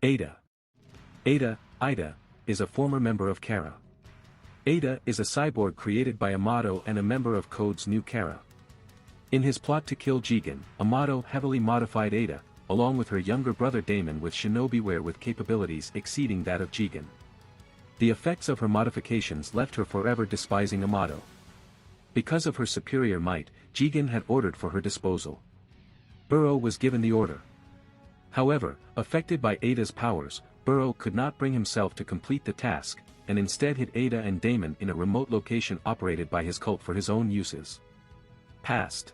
Ada. Ida, is a former member of Kara. Ada is a cyborg created by Amato and a member of Code's new Kara. In his plot to kill Jigen, Amato heavily modified Ada, along with her younger brother Damon with shinobi-ware with capabilities exceeding that of Jigen. The effects of her modifications left her forever despising Amato. Because of her superior might, Jigen had ordered for her disposal. Burrow was given the order. However, affected by Ada's powers, Burrow could not bring himself to complete the task, and instead hid Ada and Damon in a remote location operated by his cult for his own uses. Past.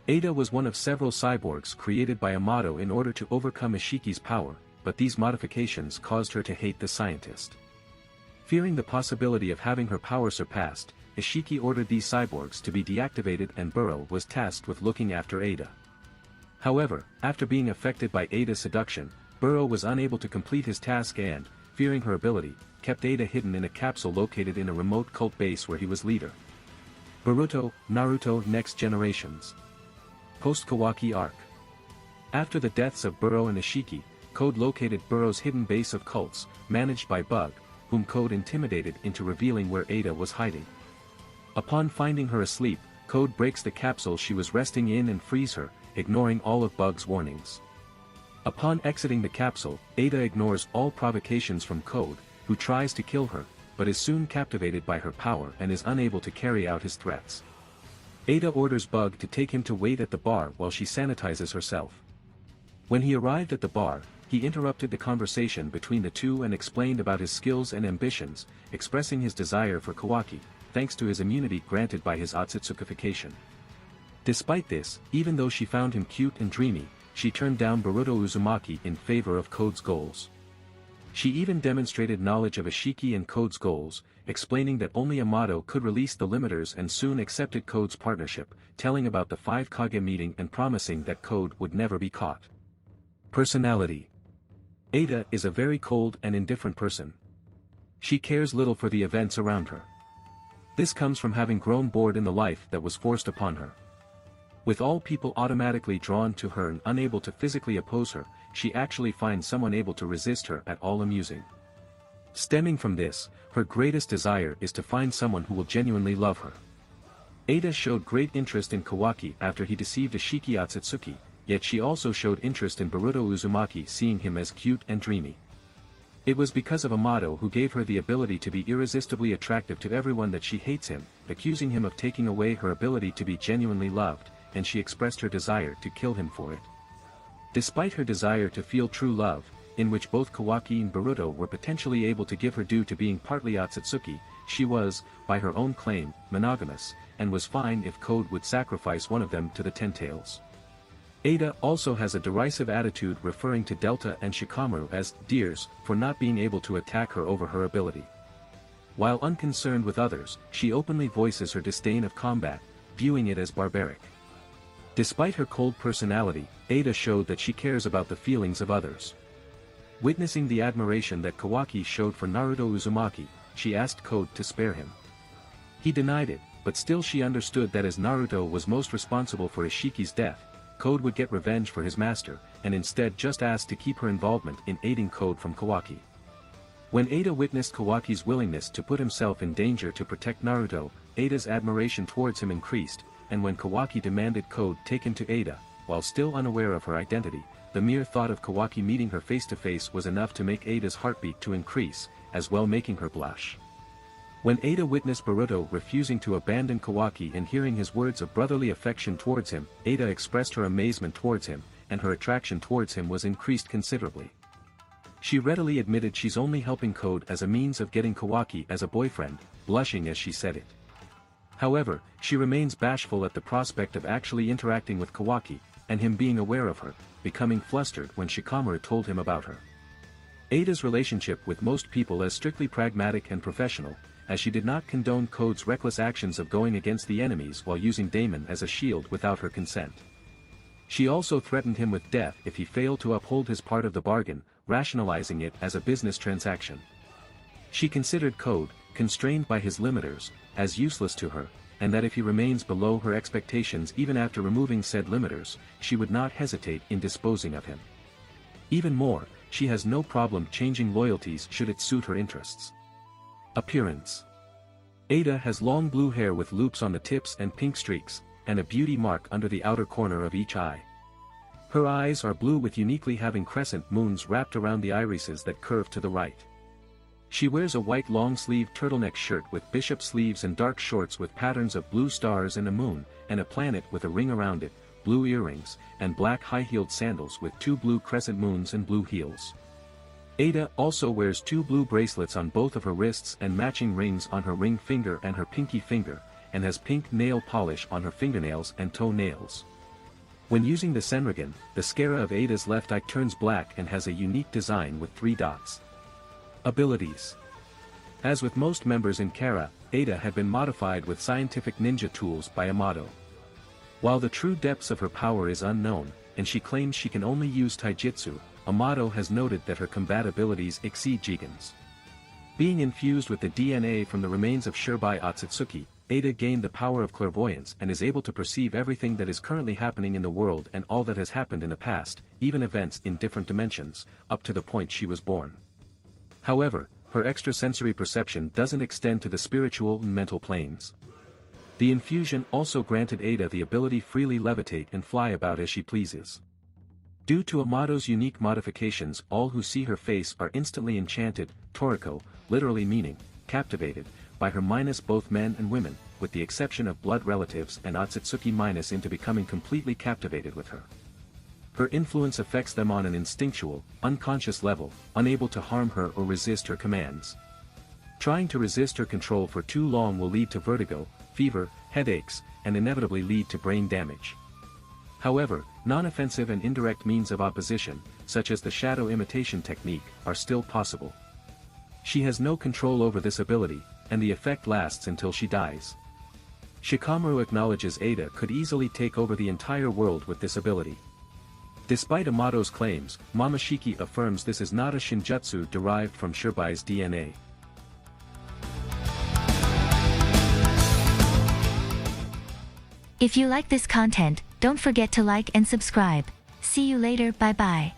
Ada was one of several cyborgs created by Amato in order to overcome Ishiki's power, but these modifications caused her to hate the scientist. Fearing the possibility of having her power surpassed, Ishiki ordered these cyborgs to be deactivated and Burrow was tasked with looking after Ada. However, after being affected by Ada's seduction, Burrow was unable to complete his task and, fearing her ability, kept Ada hidden in a capsule located in a remote cult base where he was leader. Boruto, Naruto Next Generations. Post-Kawaki Arc. After the deaths of Burrow and Ishiki, Code located Burrow's hidden base of cults, managed by Bug, whom Code intimidated into revealing where Ada was hiding. Upon finding her asleep, Code breaks the capsule she was resting in and frees her, ignoring all of Bug's warnings. Upon exiting the capsule, Ada ignores all provocations from Code, who tries to kill her, but is soon captivated by her power and is unable to carry out his threats. Ada orders Bug to take him to wait at the bar while she sanitizes herself. When he arrived at the bar, he interrupted the conversation between the two and explained about his skills and ambitions, expressing his desire for Kawaki, thanks to his immunity granted by his Otsutsukification. Despite this, even though she found him cute and dreamy, she turned down Boruto Uzumaki in favor of Code's goals. She even demonstrated knowledge of Ishiki and Code's goals, explaining that only Amato could release the limiters and soon accepted Code's partnership, telling about the 5 Kage meeting and promising that Code would never be caught. Personality. Ada is a very cold and indifferent person. She cares little for the events around her. This comes from having grown bored in the life that was forced upon her. With all people automatically drawn to her and unable to physically oppose her, she actually finds someone able to resist her at all amusing. Stemming from this, her greatest desire is to find someone who will genuinely love her. Ada showed great interest in Kawaki after he deceived Ishiki Otsutsuki, yet she also showed interest in Boruto Uzumaki seeing him as cute and dreamy. It was because of Amato who gave her the ability to be irresistibly attractive to everyone that she hates him, accusing him of taking away her ability to be genuinely loved, and she expressed her desire to kill him for it. Despite her desire to feel true love, in which both Kawaki and Boruto were potentially able to give her due to being partly Otsutsuki, she was, by her own claim, monogamous, and was fine if Code would sacrifice one of them to the Ten Tails. Ada also has a derisive attitude referring to Delta and Shikamaru as dears for not being able to attack her over her ability. While unconcerned with others, she openly voices her disdain of combat, viewing it as barbaric. Despite her cold personality, Ada showed that she cares about the feelings of others. Witnessing the admiration that Kawaki showed for Naruto Uzumaki, she asked Code to spare him. He denied it, but still she understood that as Naruto was most responsible for Ishiki's death, Code would get revenge for his master, and instead just asked to keep her involvement in aiding Code from Kawaki. When Ada witnessed Kawaki's willingness to put himself in danger to protect Naruto, Ada's admiration towards him increased, and when Kawaki demanded Code take him to Ada, while still unaware of her identity, the mere thought of Kawaki meeting her face-to-face was enough to make Ada's heartbeat to increase, as well making her blush. When Ada witnessed Boruto refusing to abandon Kawaki and hearing his words of brotherly affection towards him, Ada expressed her amazement towards him, and her attraction towards him was increased considerably. She readily admitted she's only helping Code as a means of getting Kawaki as a boyfriend, blushing as she said it. However, she remains bashful at the prospect of actually interacting with Kawaki, and him being aware of her, becoming flustered when Shikamaru told him about her. Ada's relationship with most people is strictly pragmatic and professional, as she did not condone Code's reckless actions of going against the enemies while using Damon as a shield without her consent. She also threatened him with death if he failed to uphold his part of the bargain, rationalizing it as a business transaction. She considered Code, constrained by his limiters, as useless to her, and that if he remains below her expectations even after removing said limiters, she would not hesitate in disposing of him. Even more, she has no problem changing loyalties should it suit her interests. Appearance. Ada has long blue hair with loops on the tips and pink streaks, and a beauty mark under the outer corner of each eye. Her eyes are blue with uniquely having crescent moons wrapped around the irises that curve to the right. She wears a white long-sleeved turtleneck shirt with bishop sleeves and dark shorts with patterns of blue stars and a moon, and a planet with a ring around it, blue earrings, and black high-heeled sandals with 2 blue crescent moons and blue heels. Ada also wears 2 blue bracelets on both of her wrists and matching rings on her ring finger and her pinky finger, and has pink nail polish on her fingernails and toe nails. When using the Senrigan, the scara of Ada's left eye turns black and has a unique design with 3 dots. Abilities. As with most members in Kara, Ada had been modified with scientific ninja tools by Amato. While the true depths of her power is unknown, and she claims she can only use taijutsu, Amato has noted that her combat abilities exceed Jigen's. Being infused with the DNA from the remains of Shirbai Otsutsuki, Ada gained the power of clairvoyance and is able to perceive everything that is currently happening in the world and all that has happened in the past, even events in different dimensions, up to the point she was born. However, her extrasensory perception doesn't extend to the spiritual and mental planes. The infusion also granted Ada the ability to freely levitate and fly about as she pleases. Due to Amato's unique modifications, all who see her face are instantly enchanted, toriko, literally meaning, captivated, by her minus both men and women, with the exception of blood relatives and Otsutsuki minus into becoming completely captivated with her. Her influence affects them on an instinctual, unconscious level, unable to harm her or resist her commands. Trying to resist her control for too long will lead to vertigo, fever, headaches, and inevitably lead to brain damage. However, non-offensive and indirect means of opposition, such as the shadow imitation technique, are still possible. She has no control over this ability, and the effect lasts until she dies. Shikamaru acknowledges Ada could easily take over the entire world with this ability. Despite Amato's claims, Momoshiki affirms this is not a shinjutsu derived from Shirbai's DNA. If you like this content, don't forget to like and subscribe. See you later, bye bye.